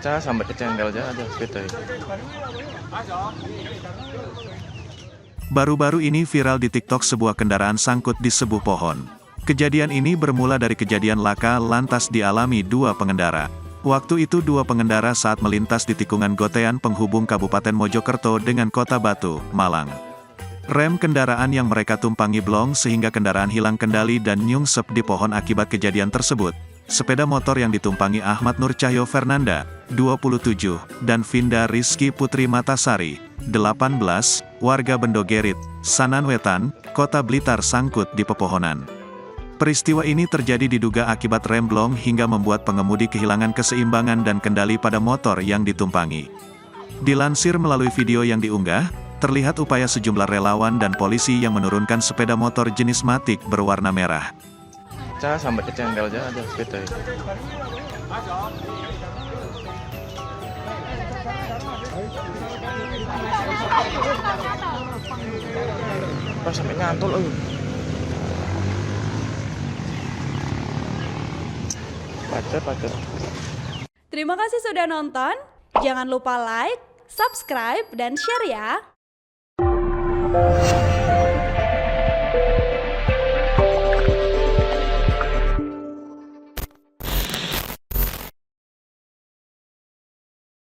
Cah sampai kecengkel aja sepeda. Baru-baru ini viral di TikTok sebuah kendaraan sangkut di sebuah pohon. Kejadian ini bermula dari kejadian laka lantas dialami dua pengendara. Waktu itu dua pengendara saat melintas di tikungan Gotean penghubung Kabupaten Mojokerto dengan Kota Batu, Malang. Rem kendaraan yang mereka tumpangi blong sehingga kendaraan hilang kendali dan nyungsep di pohon akibat kejadian tersebut. Sepeda motor yang ditumpangi Ahmad Nur Cahyo Fernanda, 27, dan Vinda Rizky Putri Matasari, 18, warga Bendogerit, Sanan Wetan, Kota Blitar sangkut di pepohonan. Peristiwa ini terjadi diduga akibat rem blong hingga membuat pengemudi kehilangan keseimbangan dan kendali pada motor yang ditumpangi. Dilansir melalui video yang diunggah, terlihat upaya sejumlah relawan dan polisi yang menurunkan sepeda motor jenis Matic berwarna merah. Cah sampai kecengkel aja sepeda. Pas sampai nyantul Pacar. Terima kasih sudah nonton. Jangan lupa like, subscribe, dan share ya.